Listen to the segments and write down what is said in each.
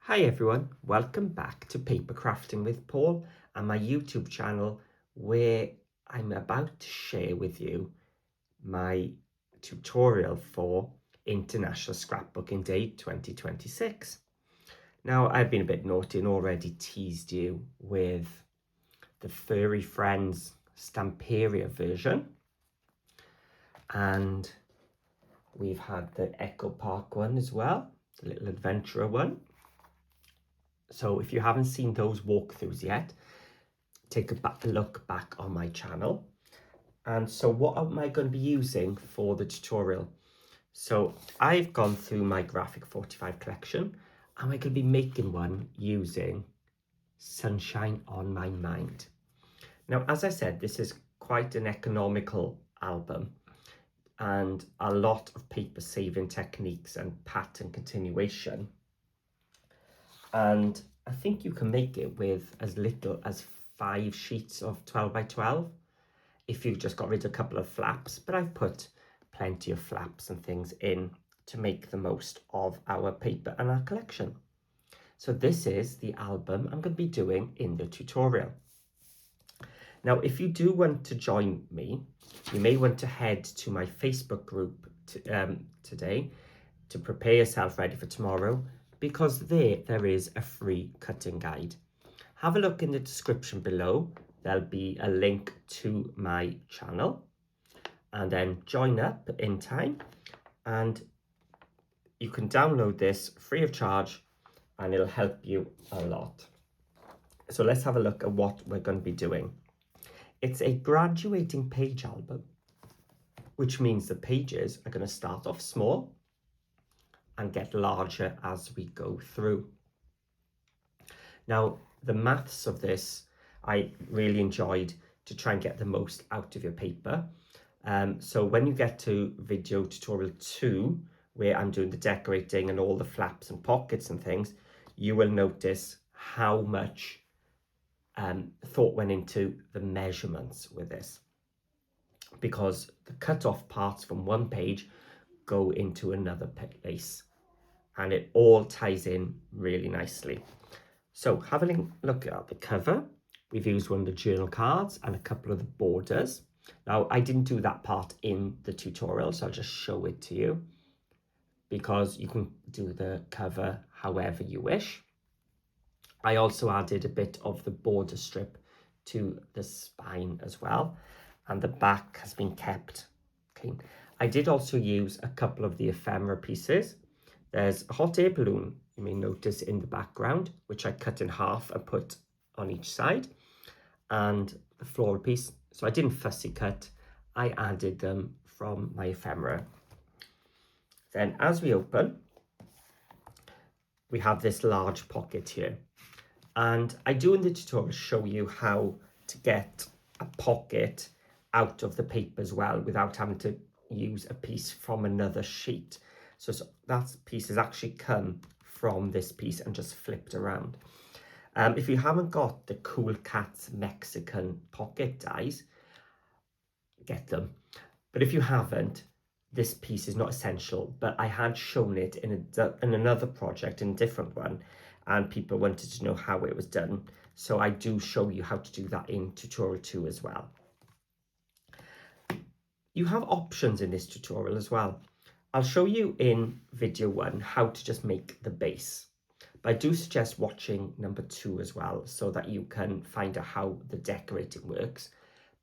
Hi everyone, welcome back to Paper Crafting with Paul and my YouTube channel, where I'm about to share with you my tutorial for International Scrapbooking Day 2026. Now, I've been a bit naughty and already teased you with the Furry Friends Stamperia version, and we've had the Echo Park one as well, the little adventurer one. So if you haven't seen those walkthroughs yet, take a look back on my channel. And so what am I going to be using for the tutorial? So I've gone through my Graphic 45 collection, and I'm going to be making one using Sunshine on My Mind. Now, as I said, this is quite an economical album and a lot of paper saving techniques and pattern continuation. And I think you can make it with as little as 5 sheets of 12 by 12 if you've just got rid of a couple of flaps, but I've put plenty of flaps and things in to make the most of our paper and our collection. So this is the album I'm going to be doing in the tutorial. Now, if you do want to join me, you may want to head to my Facebook group today to prepare yourself ready for tomorrow, because there is a free cutting guide. Have a look in the description below. There'll be a link to my channel, and then join up in time, and you can download this free of charge and it'll help you a lot. So let's have a look at what we're going to be doing. It's a graduating page album, which means the pages are going to start off small and get larger as we go through. Now, the maths of this, I really enjoyed to try and get the most out of your paper. So when you get to video tutorial 2, where I'm doing the decorating and all the flaps and pockets and things, you will notice how much thought went into the measurements with this, because the cut off parts from one page go into another place, and it all ties in really nicely. So have a look at the cover. We've used one of the journal cards and a couple of the borders. Now, I didn't do that part in the tutorial, so I'll just show it to you, because you can do the cover however you wish. I also added a bit of the border strip to the spine as well, and the back has been kept clean. I did also use a couple of the ephemera pieces. There's a hot air balloon, you may notice in the background, which I cut in half and put on each side, and the floral piece. So I didn't fussy cut, I added them from my ephemera. Then as we open, we have this large pocket here. And I do in the tutorial show you how to get a pocket out of the paper as well without having to use a piece from another sheet. So that piece has actually come from this piece and just flipped around. If you haven't got the Cool Cats Mexican pocket dies, get them. But if you haven't, this piece is not essential, but I had shown it in another project, in a different one, and people wanted to know how it was done. So I do show you how to do that in tutorial 2 as well. You have options in this tutorial as well. I'll show you in video 1 how to just make the base, but I do suggest watching number 2 as well, so that you can find out how the decorating works.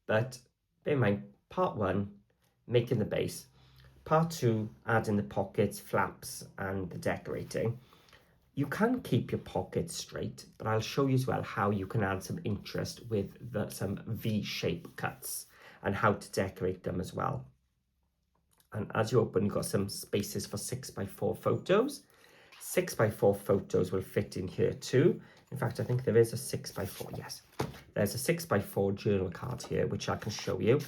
But bear in mind, part 1, making the base, part 2, adding the pockets, flaps and the decorating. You can keep your pockets straight, but I'll show you as well how you can add some interest with some V-shape cuts and how to decorate them as well. And as you open, you've got some spaces for 6x4 photos. 6x4 photos will fit in here too. In fact, I think there is a 6x4, yes. There's a 6x4 journal card here, which I can show you.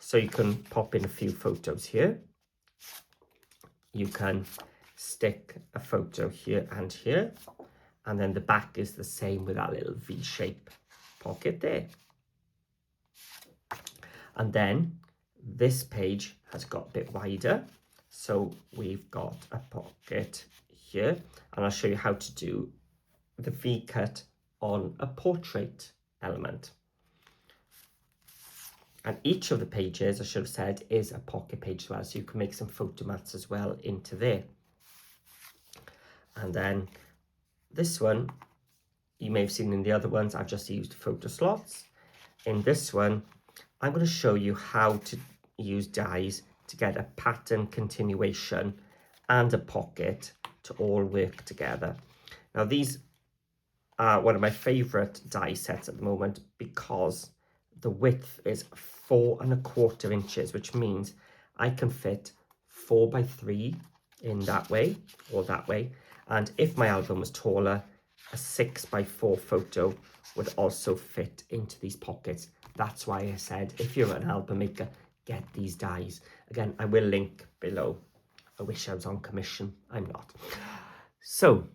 So you can pop in a few photos here. You can stick a photo here, and then the back is the same with that little V-shape pocket there. And then this page has got a bit wider, so we've got a pocket here, and I'll show you how to do the V-cut on a portrait element. And each of the pages, I should have said, is a pocket page as well, so you can make some photo mats as well into there. And then this one, you may have seen in the other ones, I've just used photo slots. In this one, I'm going to show you how to use dies to get a pattern continuation and a pocket to all work together. Now these are one of my favorite die sets at the moment because the width is 4¼ inches, which means I can fit 4x3 in that way or that way. And if my album was taller, a 6x4 photo would also fit into these pockets. That's why I said, if you're an album maker, get these dies. Again, I will link below. I wish I was on commission. I'm not. So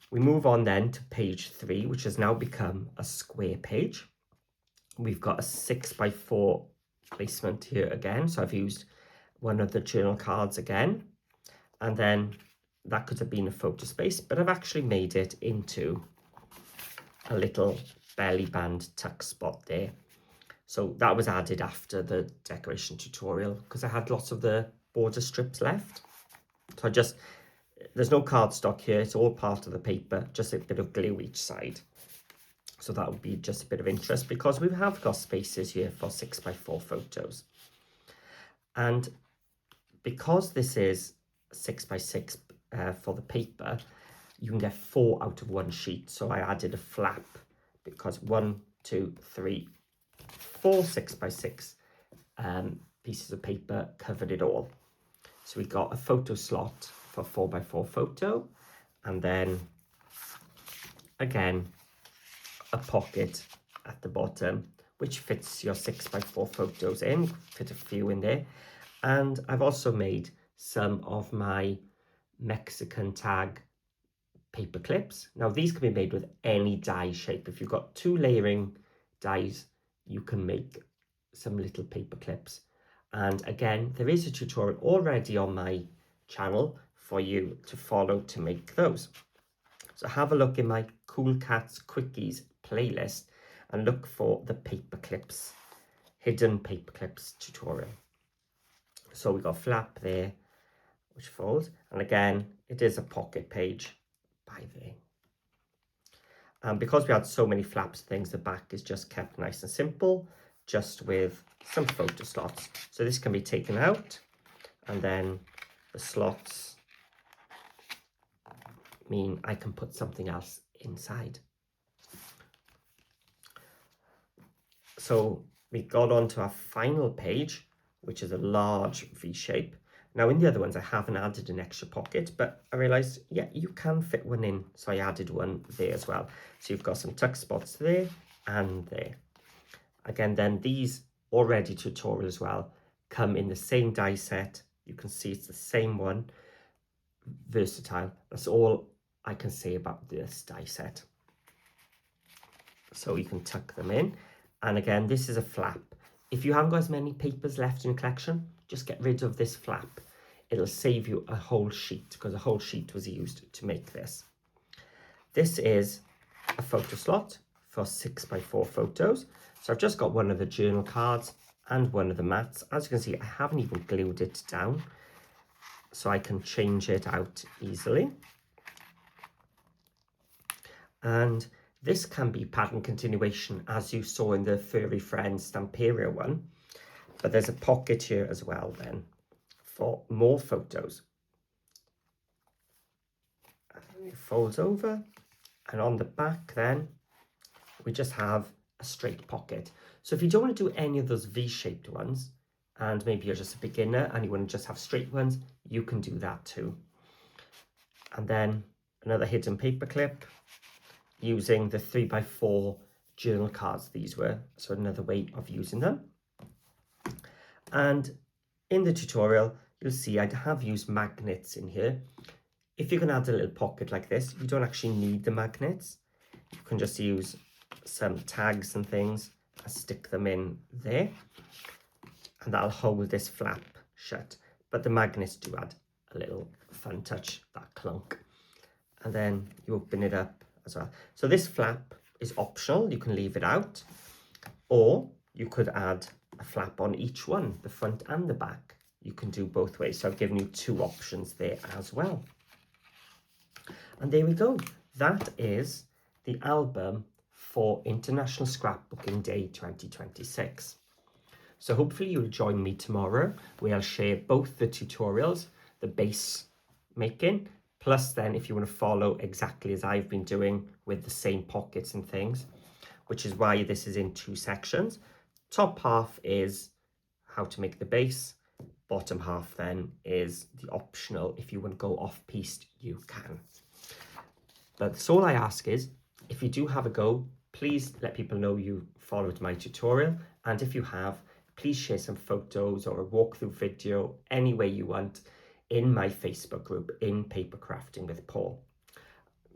we move on then to page 3, which has now become a square page. We've got a 6x4 placement here again. So I've used one of the journal cards again. And then that could have been a photo space, but I've actually made it into a little belly band tuck spot there. So that was added after the decoration tutorial because I had lots of the border strips left. So there's no cardstock here, it's all part of the paper, just a bit of glue each side. So that would be just a bit of interest because we have got spaces here for 6x4 photos. And because this is 6x6 for the paper, you can get 4 out of 1 sheet. So I added a flap because 1, 2, 3, 4 6x6 pieces of paper covered it all. So we got a photo slot for 4x4 photo, and then again a pocket at the bottom which fits your 6x4 photos in. Fit a few in there. And I've also made some of my Mexican tag paper clips. Now these can be made with any die shape. If you've got 2 layering dies, you can make some little paper clips. And again, there is a tutorial already on my channel for you to follow to make those. So have a look in my Cool Cats Quickies playlist and look for the paper clips, hidden paper clips tutorial. So we got a flap there which folds, and again it is a pocket page by there. And because we had so many flaps things, the back is just kept nice and simple, just with some photo slots. So this can be taken out, and then the slots mean I can put something else inside. So we got on to our final page, which is a large V shape. Now in the other ones I haven't added an extra pocket, but I realized, yeah, you can fit one in, so I added one there as well. So you've got some tuck spots there and there. Again, then these already tutorial as well come in the same die set. You can see it's the same one, versatile. That's all I can say about this die set. So you can tuck them in. And again, this is a flap. If you haven't got as many papers left in your collection, just get rid of this flap. It'll save you a whole sheet because a whole sheet was used to make this. This is a photo slot for 6x4 photos. So I've just got one of the journal cards and one of the mats. As you can see, I haven't even glued it down, so I can change it out easily. And this can be pattern continuation, as you saw in the Furry Friends Stamperia one. But there's a pocket here as well then for more photos. And it folds over, and on the back then we just have a straight pocket. So if you don't want to do any of those V-shaped ones, and maybe you're just a beginner and you want to just have straight ones, you can do that too. And then another hidden paper clip using the 3x4 journal cards these were, so another way of using them. And in the tutorial you'll see I have used magnets in here. If you can add a little pocket like this, you don't actually need the magnets. You can just use some tags and things and stick them in there, and that'll hold this flap shut. But the magnets do add a little fun touch, that clunk. and then you open it up as well. So this flap is optional, you can leave it out, or you could add a flap on each one, the front and the back. You can do both ways, so I've given you 2 options there as well. And there we go, that is the album for International Scrapbooking Day 2026. So hopefully you'll join me tomorrow, where I'll share both the tutorials, the base making, plus then if you want to follow exactly as I've been doing with the same pockets and things, which is why this is in 2 sections. Top half is how to make the base, bottom half then is the optional. If you want to go off piste, you can. But that's all I ask is, if you do have a go, please let people know you followed my tutorial, and if you have, please share some photos or a walkthrough video any way you want in my Facebook group, in Paper Crafting with Paul.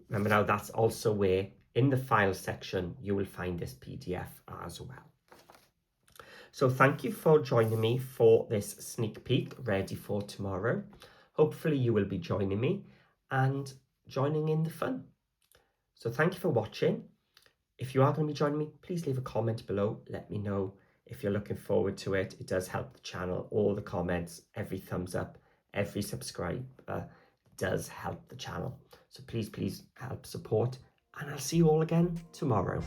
Remember now, that's also where in the file section you will find this PDF as well. So thank you for joining me for this sneak peek ready for tomorrow. Hopefully you will be joining me and joining in the fun. So thank you for watching. If you are going to be joining me, please leave a comment below. Let me know if you're looking forward to it. It does help the channel. All the comments, every thumbs up, every subscribe does help the channel. So please help support, and I'll see you all again tomorrow.